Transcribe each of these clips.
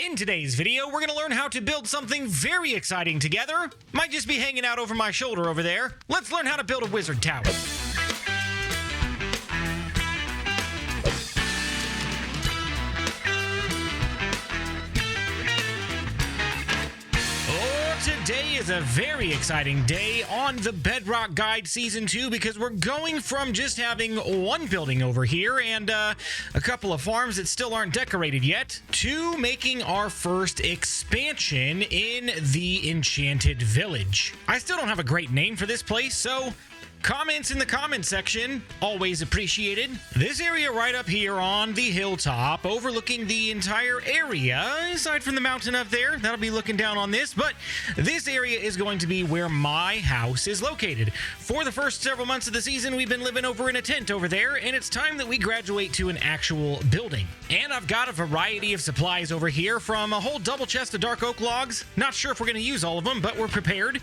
In today's video, we're going to learn how to build something very exciting together. Might just be hanging out over my shoulder over there. Let's learn how to build a wizard tower. Today is a very exciting day on the Bedrock Guide Season 2 because we're going from just having one building over here and a couple of farms that still aren't decorated yet to making our first expansion in the Enchanted Village. I still don't have a great name for this place, so comments in the comment section, always appreciated. This area right up here on the hilltop, overlooking the entire area, aside from the mountain up there, that'll be looking down on this, but this area is going to be where my house is located. For the first several months of the season, we've been living over in a tent over there, and it's time that we graduate to an actual building. And I've got a variety of supplies over here, from a whole double chest of dark oak logs, not sure if we're going to use all of them, but we're prepared,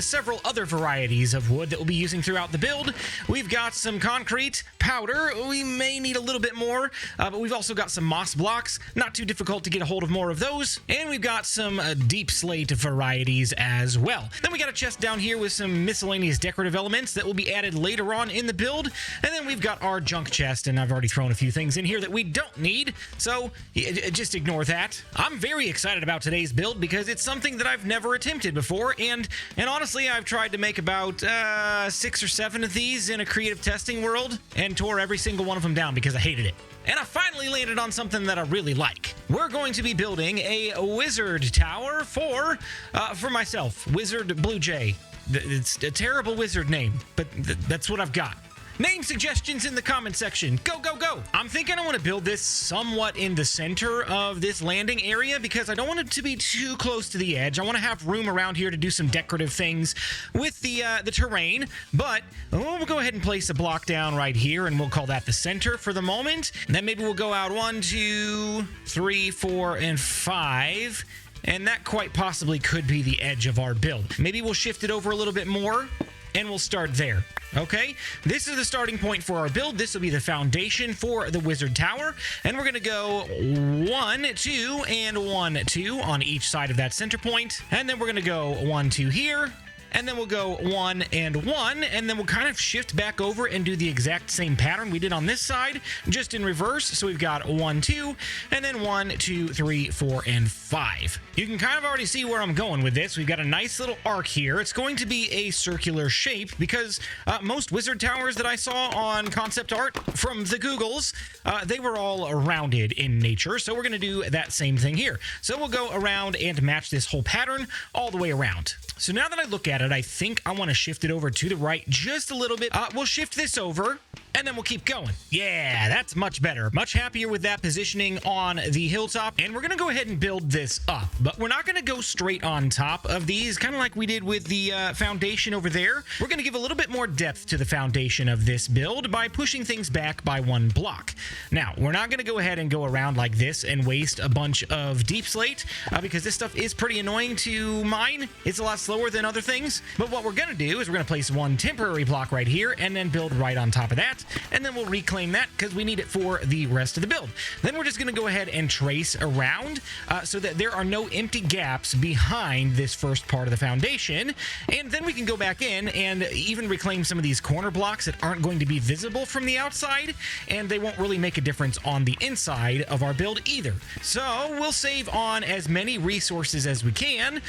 several other varieties of wood that will be used throughout the build. We've got some concrete powder. We may need a little bit more, but we've also got some moss blocks. Not too difficult to get a hold of more of those. And we've got some deep slate varieties as well. Then we got a chest down here with some miscellaneous decorative elements that will be added later on in the build. And then we've got our junk chest, and I've already thrown a few things in here that we don't need, so just ignore that. I'm very excited about today's build because it's something that I've never attempted before, and honestly, I've tried to make about 6 or 7 of these in a creative testing world and tore every single one of them down because I hated it. And I finally landed on something that I really like. We're going to be building a wizard tower for myself, Wizard Blue Jay. It's a terrible wizard name, but that's what I've got. Name suggestions in the comment section. Go, go, go. I'm thinking I want to build this somewhat in the center of this landing area because I don't want it to be too close to the edge. I want to have room around here to do some decorative things with the terrain, but we'll go ahead and place a block down right here, and we'll call that the center for the moment. And then maybe we'll go out 1, 2, 3, 4, and 5. And that quite possibly could be the edge of our build. Maybe we'll shift it over a little bit more, and we'll start there. Okay, this is the starting point for our build. This will be the foundation for the wizard tower, and we're gonna go 1, 2, and 1, 2 on each side of that center point, and then we're gonna go 1, 2 here, and then we'll go 1 and 1, and then we'll kind of shift back over and do the exact same pattern we did on this side, just in reverse. So we've got 1, 2, and then 1, 2, 3, 4, and 5. You can kind of already see where I'm going with this. We've got a nice little arc here. It's going to be a circular shape because most wizard towers that I saw on concept art from the Googles, they were all rounded in nature. So we're going to do that same thing here. So we'll go around and match this whole pattern all the way around. So now that I look at it, I think I want to shift it over to the right just a little bit. We'll shift this over, and then we'll keep going. Yeah, that's much better. Much happier with that positioning on the hilltop. And we're going to go ahead and build this up, but we're not going to go straight on top of these, kind of like we did with the foundation over there. We're going to give a little bit more depth to the foundation of this build by pushing things back by 1 block. Now, we're not going to go ahead and go around like this and waste a bunch of deep slate because this stuff is pretty annoying to mine. It's a lot slower than other things, but what we're going to do is we're going to place 1 temporary block right here and then build right on top of that, and then we'll reclaim that because we need it for the rest of the build. Then we're just going to go ahead and trace around so that there are no empty gaps behind this first part of the foundation, and then we can go back in and even reclaim some of these corner blocks that aren't going to be visible from the outside, and they won't really make a difference on the inside of our build either. So we'll save on as many resources as we can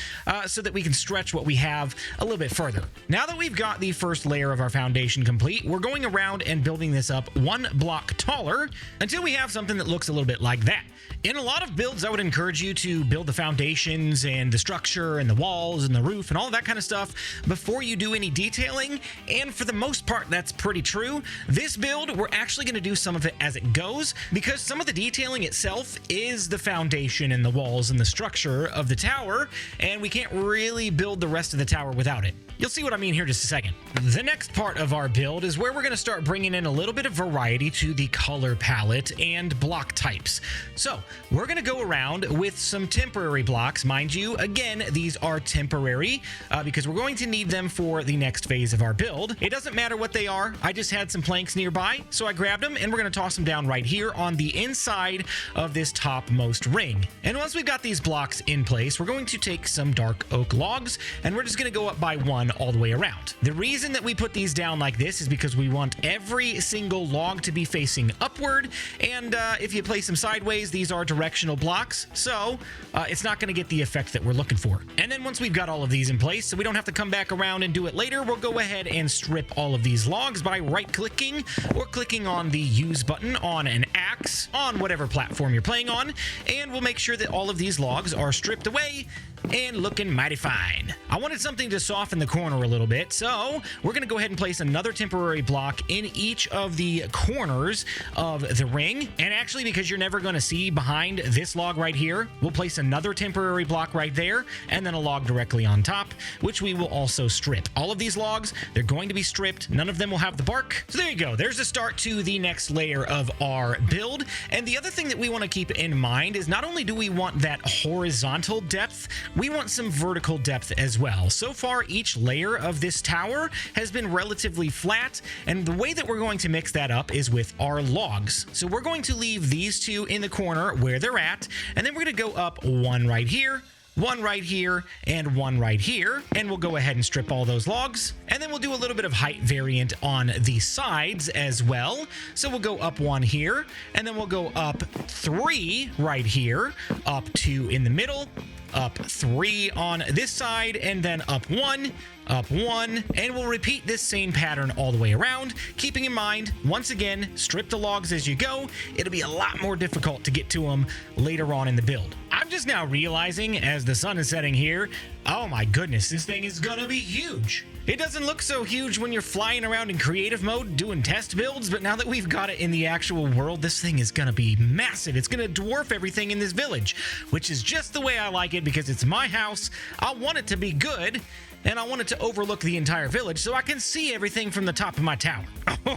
so that we can stretch what we have a little bit further. Now that we've got the first layer of our foundation complete, we're going around and building this up 1 block taller until we have something that looks a little bit like that. In a lot of builds, I would encourage you to build the foundations and the structure and the walls and the roof and all that kind of stuff before you do any detailing, and for the most part, that's pretty true. This build, we're actually going to do some of it as it goes because some of the detailing itself is the foundation and the walls and the structure of the tower, and we can't really build the rest of the tower without it. You'll see what I mean here in just a second. The next part of our build is where we're going to start bringing bringing in a little bit of variety to the color palette and block types. So we're going to go around with some temporary blocks. Mind you, again, these are temporary because we're going to need them for the next phase of our build. It doesn't matter what they are. I just had some planks nearby, so I grabbed them, and we're going to toss them down right here on the inside of this topmost ring. And once we've got these blocks in place, we're going to take some dark oak logs, and we're just going to go up by one all the way around. The reason that we put these down like this is because we want every single log to be facing upward, and if you place them sideways, these are directional blocks, so it's not going to get the effect that we're looking for. And then once we've got all of these in place, so we don't have to come back around and do it later, we'll go ahead and strip all of these logs by right-clicking or clicking on the use button on an axe on whatever platform you're playing on, and we'll make sure that all of these logs are stripped away and looking mighty fine. I wanted something to soften the corner a little bit, so we're going to go ahead and place another temporary block in each of the corners of the ring. And actually, because you're never going to see behind this log right here, we'll place another temporary block right there, and then a log directly on top, which we will also strip. All of these logs, they're going to be stripped. None of them will have the bark. So there you go. There's a start to the next layer of our build. And the other thing that we want to keep in mind is not only do we want that horizontal depth, we want some vertical depth as well. So far, each layer of this tower has been relatively flat, and the way that we're going to mix that up is with our logs. So we're going to leave these two in the corner where they're at, and then we're going to go up one right here, one right here, and one right here, and we'll go ahead and strip all those logs, and then we'll do a little bit of height variant on the sides as well. So we'll go up one here, and then we'll go up three right here, up two in the middle, up three on this side, and then up one, and we'll repeat this same pattern all the way around, keeping in mind, once again, strip the logs as you go. It'll be a lot more difficult to get to them later on in the build. I'm just now realizing, as the sun is setting here, oh my goodness, this thing is gonna be huge. It doesn't look so huge when you're flying around in creative mode doing test builds, but now that we've got it in the actual world, this thing is gonna be massive. It's gonna dwarf everything in this village, which is just the way I like it because it's my house. I want it to be good, and I want it to overlook the entire village so I can see everything from the top of my tower.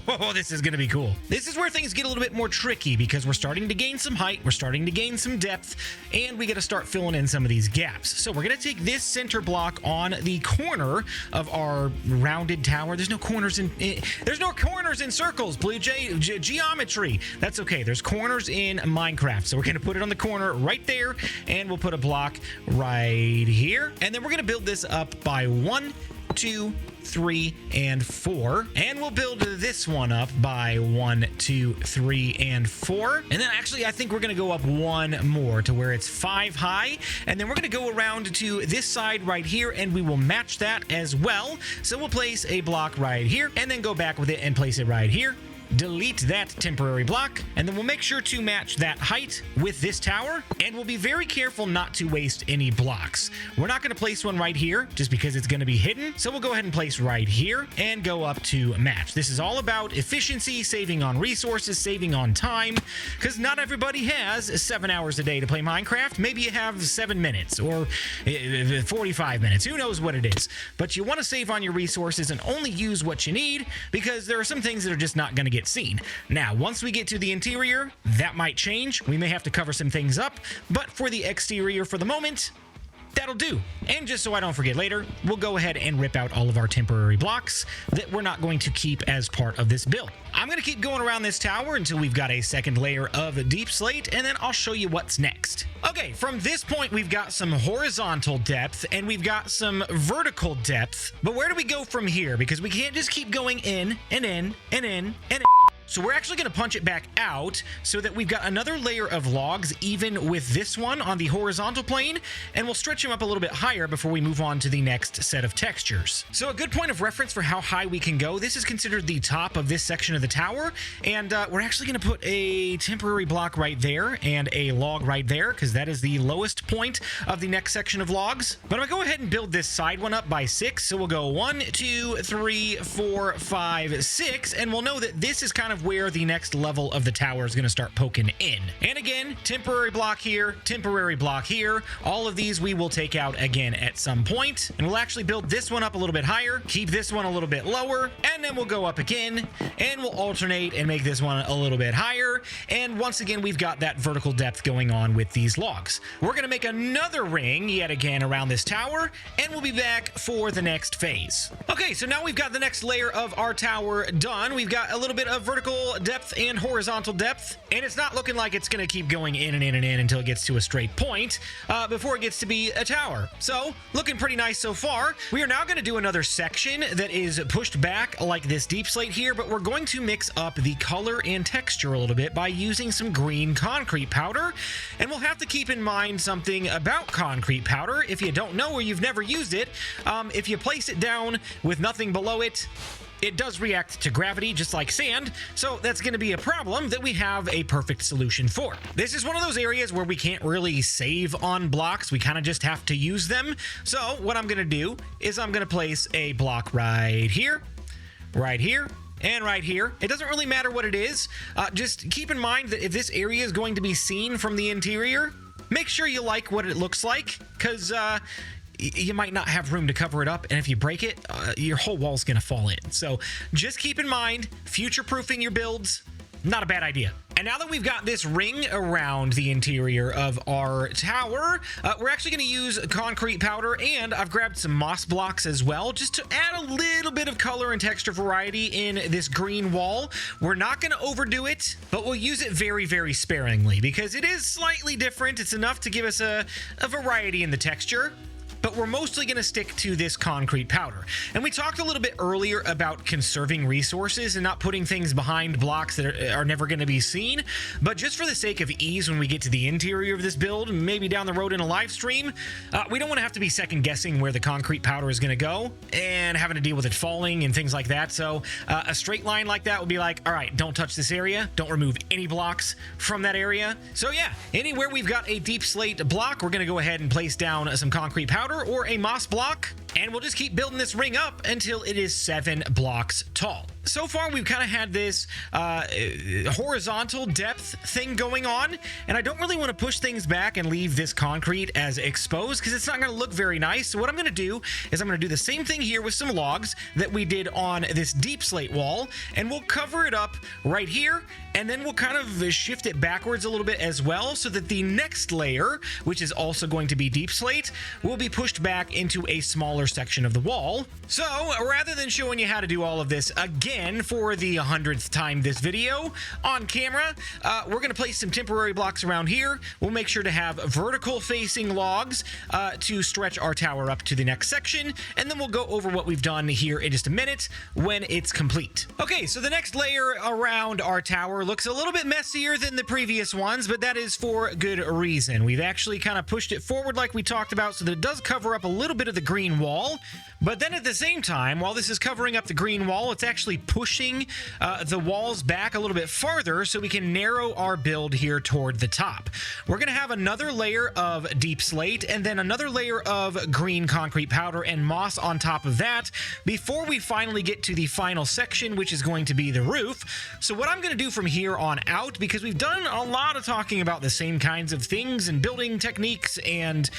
Oh, this is going to be cool. This is where things get a little bit more tricky because we're starting to gain some height, we're starting to gain some depth, and we got to start filling in some of these gaps. So we're going to take this center block on the corner of our rounded tower. There's no corners in circles, Blue Jay. Geometry. That's okay. There's corners in Minecraft. So we're going to put it on the corner right there, and we'll put a block right here. And then we're going to build this up by 1, 2, 3, and 4, and we'll build this one up by 1, 2, 3, and 4, and then actually I think we're gonna go up one more to where it's 5 high, and then we're gonna go around to this side right here, and we will match that as well. So we'll place a block right here, and then go back with it and place it right here. Delete that temporary block, and then we'll make sure to match that height with this tower, and we'll be very careful not to waste any blocks. We're not going to place one right here just because it's going to be hidden, so we'll go ahead and place right here and go up to match. This is all about efficiency, saving on resources, saving on time, because not everybody has 7 hours a day to play Minecraft. Maybe you have 7 minutes or 45 minutes. Who knows what it is? But you want to save on your resources and only use what you need, because there are some things that are just not going to get seen. Now, once we get to the interior, that might change. We may have to cover some things up, but for the exterior for the moment, that'll do. And just so I don't forget later, we'll go ahead and rip out all of our temporary blocks that we're not going to keep as part of this build. I'm going to keep going around this tower until we've got a second layer of deep slate, and then I'll show you what's next. Okay, from this point, we've got some horizontal depth, and we've got some vertical depth, but where do we go from here? Because we can't just keep going in, and in, and in, and in. So we're actually going to punch it back out so that we've got another layer of logs even with this one on the horizontal plane, and we'll stretch them up a little bit higher before we move on to the next set of textures. So a good point of reference for how high we can go, this is considered the top of this section of the tower, and we're actually going to put a temporary block right there and a log right there because that is the lowest point of the next section of logs. But I'm going to go ahead and build this side one up by 6, so we'll go 1, 2, 3, 4, 5, 6, and we'll know that this is kind of of where the next level of the tower is going to start poking in. And again, temporary block here, temporary block here. All of these we will take out again at some point, and we'll actually build this one up a little bit higher, keep this one a little bit lower, and then we'll go up again, and we'll alternate and make this one a little bit higher. And once again, we've got that vertical depth going on with these logs. We're going to make another ring yet again around this tower, and we'll be back for the next phase. Okay, so now we've got the next layer of our tower done. We've got a little bit of vertical depth and horizontal depth, and it's not looking like it's going to keep going in and in and in until it gets to a straight point before it gets to be a tower. So, looking pretty nice so far. We are now going to do another section that is pushed back like this deep slate here, but we're going to mix up the color and texture a little bit by using some green concrete powder. And we'll have to keep in mind something about concrete powder. If you don't know or you've never used it, if you place it down with nothing below it, it does react to gravity just like sand, so that's going to be a problem that we have a perfect solution for. This is one of those areas where we can't really save on blocks. We kind of just have to use them. So what I'm going to do is I'm going to place a block right here, and right here. It doesn't really matter what it is. Just keep in mind that if this area is going to be seen from the interior, make sure you like what it looks like, because you might not have room to cover it up, and if you break it, your whole wall's gonna fall in. So just keep in mind, future-proofing your builds, not a bad idea. And now that we've got this ring around the interior of our tower, we're actually going to use concrete powder, and I've grabbed some moss blocks as well, just to add a little bit of color and texture variety in this green wall. We're not going to overdo it, but we'll use it very, very sparingly, because it is slightly different. It's enough to give us a variety in the texture, but we're mostly going to stick to this concrete powder. And we talked a little bit earlier about conserving resources and not putting things behind blocks that are never going to be seen. But just for the sake of ease, when we get to the interior of this build, maybe down the road in a live stream, we don't want to have to be second guessing where the concrete powder is going to go and having to deal with it falling and things like that. So a straight line like that would be like, all right, don't touch this area. Don't remove any blocks from that area. So yeah, anywhere we've got a deep slate block, we're going to go ahead and place down some concrete powder or a moss block, and we'll just keep building this ring up until it is 7 blocks tall. So far, we've kind of had this horizontal depth thing going on, and I don't really want to push things back and leave this concrete as exposed because it's not going to look very nice. So what I'm going to do is I'm going to do the same thing here with some logs that we did on this deep slate wall, and we'll cover it up right here, and then we'll kind of shift it backwards a little bit as well so that the next layer, which is also going to be deep slate, will be pushed back into a smaller section of the wall. So rather than showing you how to do all of this again for the 100th time this video on camera, we're going to place some temporary blocks around here. We'll make sure to have vertical facing logs to stretch our tower up to the next section, and then we'll go over what we've done here in just a minute when it's complete. Okay, so the next layer around our tower looks a little bit messier than the previous ones, but that is for good reason. We've actually kind of pushed it forward like we talked about so that it does cover up a little bit of the green wall, but then at the same time, while this is covering up the green wall, it's actually pushing the walls back a little bit farther so we can narrow our build here toward the top. We're going to have another layer of deep slate and then another layer of green concrete powder and moss on top of that before we finally get to the final section, which is going to be the roof. So what I'm going to do from here on out, because we've done a lot of talking about the same kinds of things and building techniques and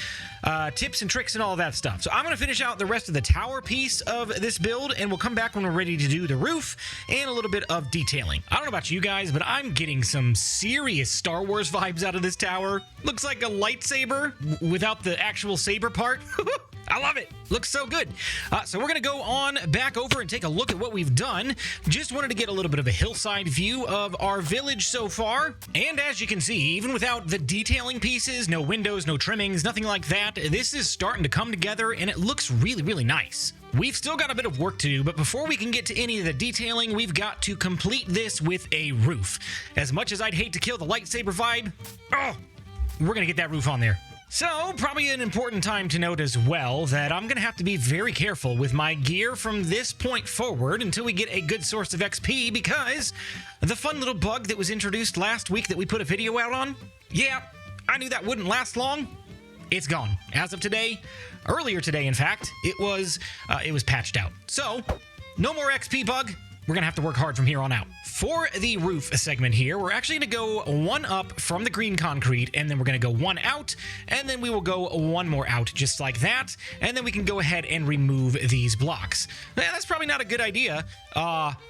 tips and tricks and all that stuff. So I'm going to finish out the rest of the tower piece of this build, and we'll come back when we're ready to do the roof and a little bit of detailing. I don't know about you guys, but I'm getting some serious Star Wars vibes out of this tower. Looks like a lightsaber without the actual saber part. I love it. Looks so good. So we're going to go on back over and take a look at what we've done. Just wanted to get a little bit of a hillside view of our village so far. And as you can see, even without the detailing pieces, no windows, no trimmings, nothing like that, this is starting to come together and it looks really, really nice. We've still got a bit of work to do, but before we can get to any of the detailing, we've got to complete this with a roof. As much as I'd hate to kill the lightsaber vibe, we're going to get that roof on there. So, probably an important time to note as well that I'm going to have to be very careful with my gear from this point forward until we get a good source of XP, because the fun little bug that was introduced last week that we put a video out on, yeah, I knew that wouldn't last long. It's gone. As of today, earlier today in fact, it was patched out. So, no more XP bug. we're going to have to work hard from here on out. For the roof segment here, we're actually going to go one up from the green concrete, and then we're going to go one out, and then we will go one more out just like that, and then we can go ahead and remove these blocks. Yeah, that's probably not a good idea,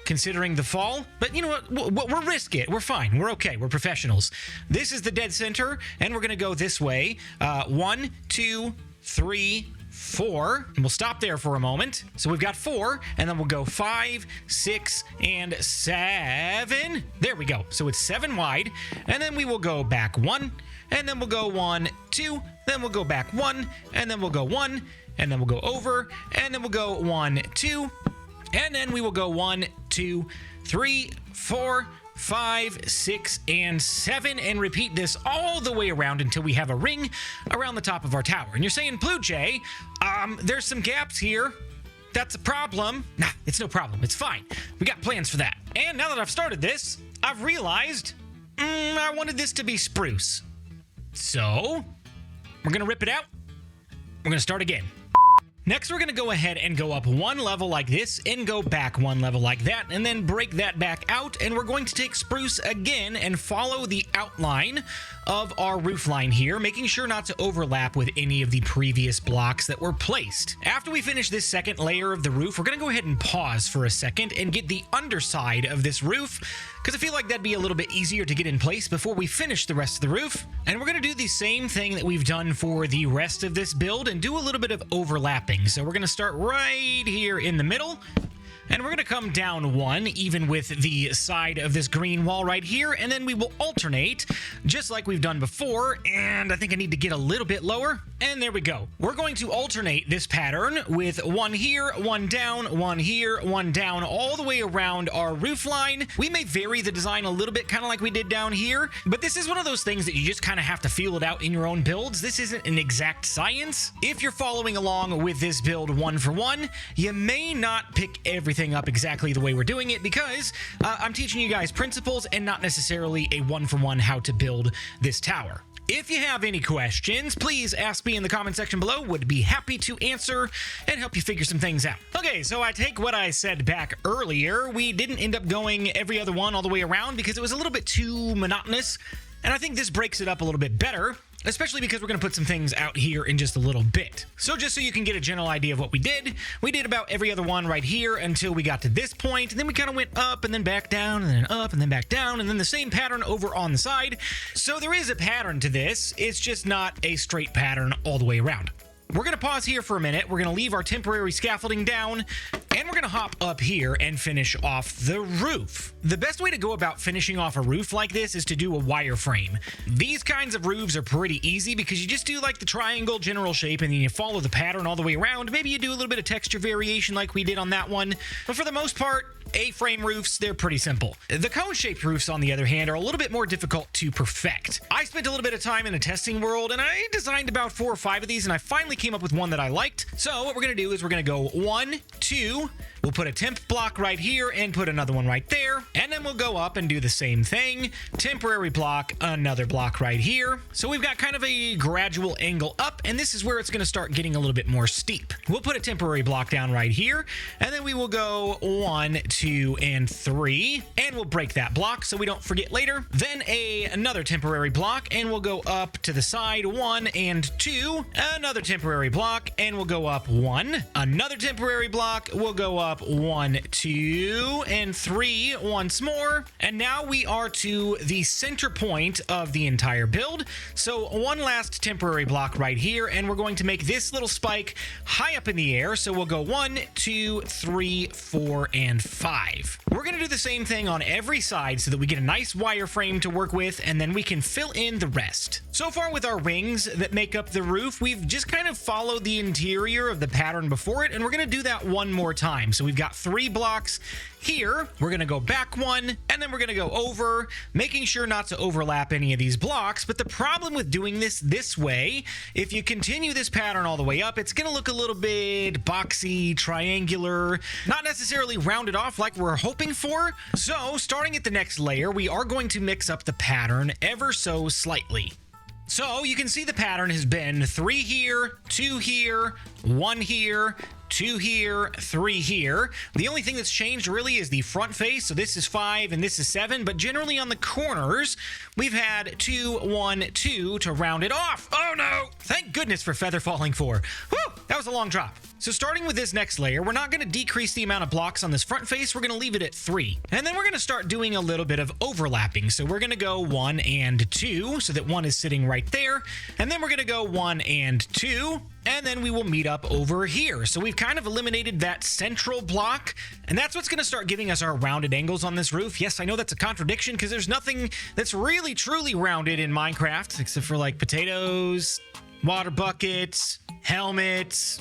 considering the fall, but you know what? We'll risk it. We're fine. We're okay. We're professionals. This is the dead center, and we're going to go this way. 1, 2, 3, 4, and we'll stop there for a moment. So we've got 4, and then we'll go 5, 6, and 7. There we go. So it's 7 wide, and then we will go back 1, and then we'll go 1, 2, then we'll go back 1, and then we'll go 1, and then we'll go over, and then we'll go 1, 2, and then we will go 1, 2, 3, 4, 5, 6, and 7, and repeat this all the way around until we have a ring around the top of our tower. And you're saying, Blue Jay, there's some gaps here. That's a problem. Nah, it's no problem. It's fine. We got plans for that. And now that I've started this, I've realized I wanted this to be spruce. So we're going to rip it out. We're going to start again. Next, we're going to go ahead and go up one level like this and go back one level like that, and then break that back out, and we're going to take spruce again and follow the outline of our roof line here, making sure not to overlap with any of the previous blocks that were placed. After we finish this second layer of the roof, we're going to go ahead and pause for a second and get the underside of this roof, because I feel like that'd be a little bit easier to get in place before we finish the rest of the roof. And we're going to do the same thing that we've done for the rest of this build and do a little bit of overlapping. So we're going to start right here in the middle, and we're going to come down one, even with the side of this green wall right here, and then we will alternate, just like we've done before, and I think I need to get a little bit lower, and there we go. We're going to alternate this pattern with one here, one down, one here, one down, all the way around our roof line. We may vary the design a little bit, kind of like we did down here, but this is one of those things that you just kind of have to feel it out in your own builds. This isn't an exact science. If you're following along with this build one for one, you may not pick everything up exactly the way we're doing it, because I'm teaching you guys principles and not necessarily a one-for-one how to build this tower. If you have any questions, please ask me in the comment section below. Would be happy to answer and help you figure some things out. Okay, so I take what I said back earlier. We didn't end up going every other one all the way around because it was a little bit too monotonous, and I think this breaks it up a little bit better, especially because we're going to put some things out here in just a little bit. So just so you can get a general idea of what we did about every other one right here until we got to this point, and then we kind of went up and then back down and then up and then back down, and then the same pattern over on the side. So there is a pattern to this. It's just not a straight pattern all the way around. We're going to pause here for a minute. We're going to leave our temporary scaffolding down, and we're going to hop up here and finish off the roof. The best way to go about finishing off a roof like this is to do a wireframe. These kinds of roofs are pretty easy because you just do like the triangle general shape and then you follow the pattern all the way around. Maybe you do a little bit of texture variation like we did on that one, but for the most part, A-frame roofs, they're pretty simple. The cone-shaped roofs, on the other hand, are a little bit more difficult to perfect. I spent a little bit of time in a testing world, and I designed about 4 or 5 of these, and I finally came up with one that I liked. So what we're going to do is we're going to go 1, 2, we'll put a temp block right here and put another one right there, and then we'll go up and do the same thing. Temporary block, another block right here. So we've got kind of a gradual angle up, and this is where it's going to start getting a little bit more steep. We'll put a temporary block down right here, and then we will go 1, 2, and 3, and we'll break that block so we don't forget later. Then another temporary block, and we'll go up to the side 1 and 2, another temporary block, and we'll go up 1, another temporary block, we'll go up 1, 2, and 3 once more, and now we are to the center point of the entire build. So one last temporary block right here, and we're going to make this little spike high up in the air. So we'll go 1, 2, 3, 4, and 5. We're going to do the same thing on every side so that we get a nice wireframe to work with, and then we can fill in the rest. So far with our rings that make up the roof, we've just kind of followed the interior of the pattern before it, and we're going to do that one more time. So we've got 3 blocks here. We're going to go back 1, and then we're going to go over, making sure not to overlap any of these blocks. But the problem with doing this way, if you continue this pattern all the way up, it's going to look a little bit boxy, triangular, not necessarily rounded off like we're hoping for. So starting at the next layer, we are going to mix up the pattern ever so slightly. So you can see the pattern has been 3 here, 2 here, 1 here, 2 here, 3 here. The only thing that's changed really is the front face. So this is 5 and this is 7, but generally on the corners, we've had 2, 1, 2 to round it off. Oh no! Thank goodness for Feather Falling 4. Whew, that was a long drop. So starting with this next layer, we're not going to decrease the amount of blocks on this front face. We're going to leave it at 3. And then we're going to start doing a little bit of overlapping. So we're going to go 1 and 2 so that 1 is sitting right there. And then we're going to go 1 and 2. And then we will meet up over here. So we've kind of eliminated that central block. And that's what's going to start giving us our rounded angles on this roof. Yes, I know that's a contradiction because there's nothing that's really truly rounded in Minecraft except for like potatoes, water buckets, helmets.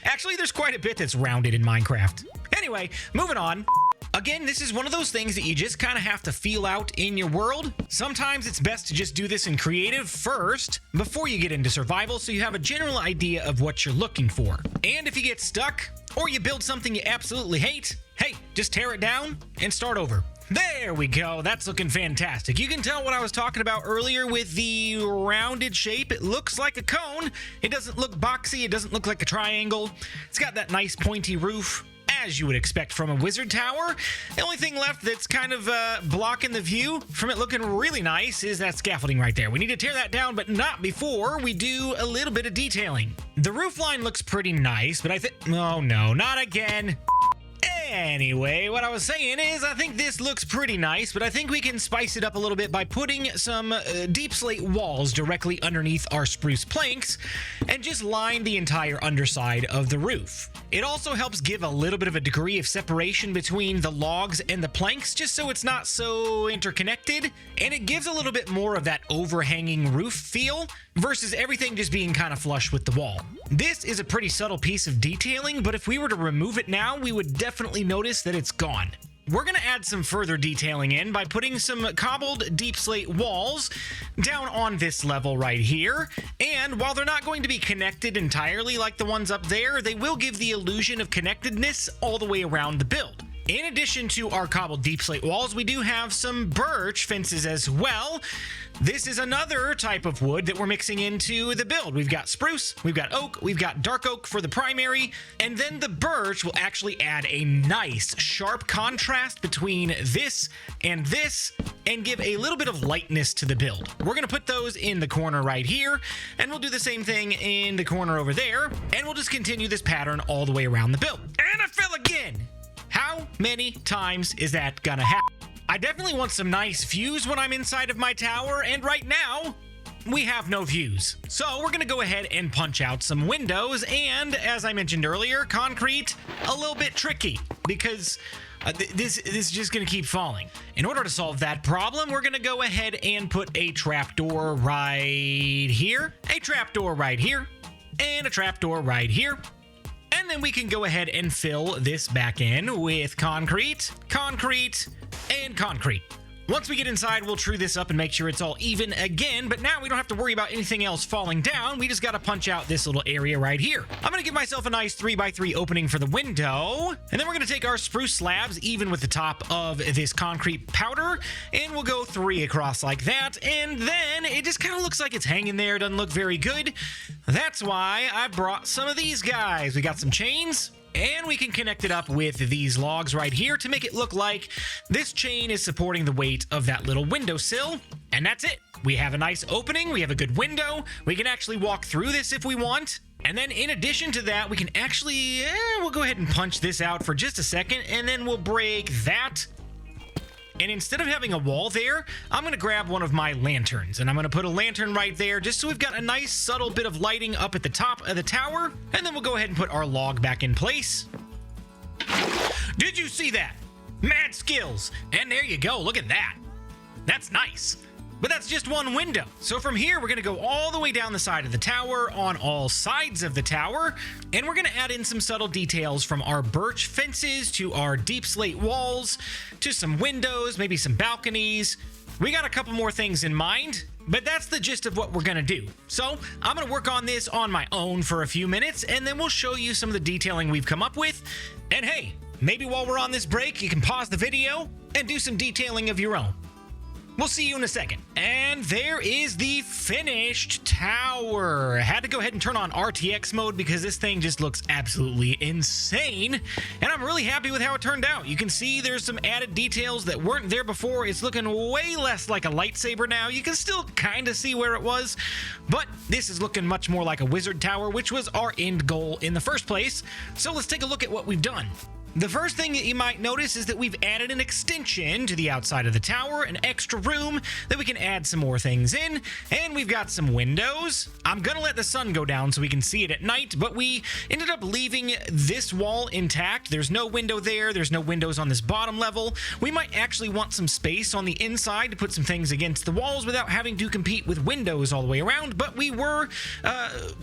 Actually, there's quite a bit that's rounded in Minecraft. Anyway, moving on. Again, this is one of those things that you just kind of have to feel out in your world. Sometimes it's best to just do this in creative first before you get into survival so you have a general idea of what you're looking for. And if you get stuck or you build something you absolutely hate, hey, just tear it down and start over. There we go. That's looking fantastic. You can tell what I was talking about earlier with the rounded shape. It looks like a cone. It doesn't look boxy. It doesn't look like a triangle. It's got that nice pointy roof, as you would expect from a wizard tower. The only thing left that's kind of blocking the view from it looking really nice is that scaffolding right there. We need to tear that down, but not before we do a little bit of detailing. The roof line looks pretty nice, but I think... Oh no, not again. Anyway, what I was saying is I think this looks pretty nice, but I think we can spice it up a little bit by putting some deep slate walls directly underneath our spruce planks and just line the entire underside of the roof. It also helps give a little bit of a degree of separation between the logs and the planks just so it's not so interconnected, and it gives a little bit more of that overhanging roof feel versus everything just being kind of flush with the wall. This is a pretty subtle piece of detailing, but if we were to remove it now, we would definitely notice that it's gone. We're going to add some further detailing in by putting some cobbled deep slate walls down on this level right here. And while they're not going to be connected entirely like the ones up there, they will give the illusion of connectedness all the way around the build. In addition to our cobbled deep slate walls, we do have some birch fences as well. This is another type of wood that we're mixing into the build. We've got spruce, we've got oak, we've got dark oak for the primary, and then the birch will actually add a nice sharp contrast between this and give a little bit of lightness to the build. We're gonna put those in the corner right here, and we'll do the same thing in the corner over there, and we'll just continue this pattern all the way around the build. And I fell again! How many times is that gonna happen? I definitely want some nice views when I'm inside of my tower, and right now, we have no views. So we're gonna go ahead and punch out some windows, and as I mentioned earlier, concrete, a little bit tricky, because this is just gonna keep falling. In order to solve that problem, we're gonna go ahead and put a trapdoor right here, a trapdoor right here, and a trapdoor right here. And then we can go ahead and fill this back in with concrete, concrete, and concrete. Once we get inside, we'll true this up and make sure it's all even again, but now we don't have to worry about anything else falling down. We just gotta punch out this little area right here. I'm gonna give myself a nice 3x3 opening for the window, and then we're gonna take our spruce slabs, even with the top of this concrete powder, and we'll go 3 across like that, and then it just kind of looks like it's hanging there, doesn't look very good. That's why I brought some of these guys. We got some chains, and we can connect it up with these logs right here to make it look like this chain is supporting the weight of that little windowsill. And that's it. We have a nice opening. We have a good window. We can actually walk through this if we want. And then in addition to that, we can actually, we'll go ahead and punch this out for just a second, and then we'll break that. And instead of having a wall there, I'm going to grab one of my lanterns, and I'm going to put a lantern right there just so we've got a nice subtle bit of lighting up at the top of the tower. And then we'll go ahead and put our log back in place. Did you see that? Mad skills. And there you go. Look at that. That's nice. But that's just one window. So from here, we're going to go all the way down the side of the tower on all sides of the tower. And we're going to add in some subtle details from our birch fences to our deep slate walls to some windows, maybe some balconies. We got a couple more things in mind, but that's the gist of what we're going to do. So I'm going to work on this on my own for a few minutes, and then we'll show you some of the detailing we've come up with. And hey, maybe while we're on this break, you can pause the video and do some detailing of your own. We'll see you in a second. And there is the finished tower. Had to go ahead and turn on RTX mode because this thing just looks absolutely insane. And I'm really happy with how it turned out. You can see there's some added details that weren't there before. It's looking way less like a lightsaber now. You can still kind of see where it was, but this is looking much more like a wizard tower, which was our end goal in the first place. So let's take a look at what we've done. The first thing that you might notice is that we've added an extension to the outside of the tower, an extra room that we can add some more things in, and we've got some windows. I'm gonna let the sun go down so we can see it at night, but we ended up leaving this wall intact. There's no window there, there's no windows on this bottom level. We might actually want some space on the inside to put some things against the walls without having to compete with windows all the way around, but we were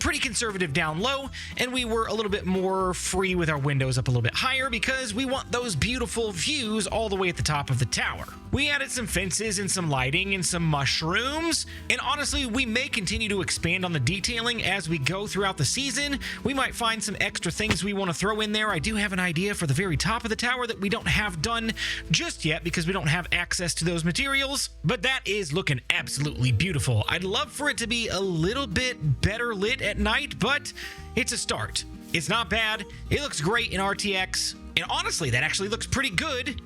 pretty conservative down low, and we were a little bit more free with our windows up a little bit higher because we want those beautiful views all the way at the top of the tower. We added some fences and some lighting and some mushrooms, and honestly, we may continue to expand on the detailing as we go throughout the season. We might find some extra things we want to throw in there. I do have an idea for the very top of the tower that we don't have done just yet because we don't have access to those materials, but that is looking absolutely beautiful. I'd love for it to be a little bit better lit at night, but it's a start. It's not bad. It looks great in RTX. And honestly, that actually looks pretty good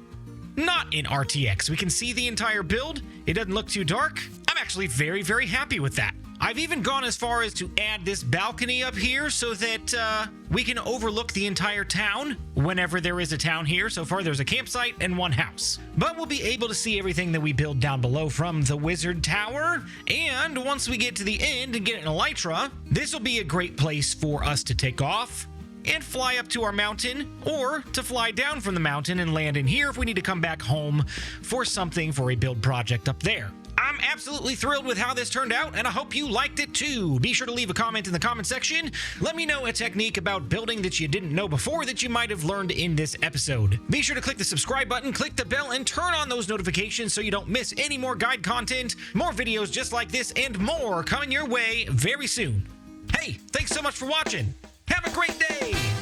not in RTX. We can see the entire build. It doesn't look too dark. I'm actually very, very happy with that. I've even gone as far as to add this balcony up here so that we can overlook the entire town whenever there is a town here. So far, there's a campsite and one house. But we'll be able to see everything that we build down below from the wizard tower. And once we get to the end and get an elytra, this will be a great place for us to take off and fly up to our mountain, or to fly down from the mountain and land in here if we need to come back home for something for a build project up there. I'm absolutely thrilled with how this turned out, and I hope you liked it too. Be sure to leave a comment in the comment section. Let me know a technique about building that you didn't know before that you might have learned in this episode. Be sure to click the subscribe button, click the bell, and turn on those notifications so you don't miss any more guide content, more videos just like this, and more coming your way very soon. Hey, thanks so much for watching. Have a great day!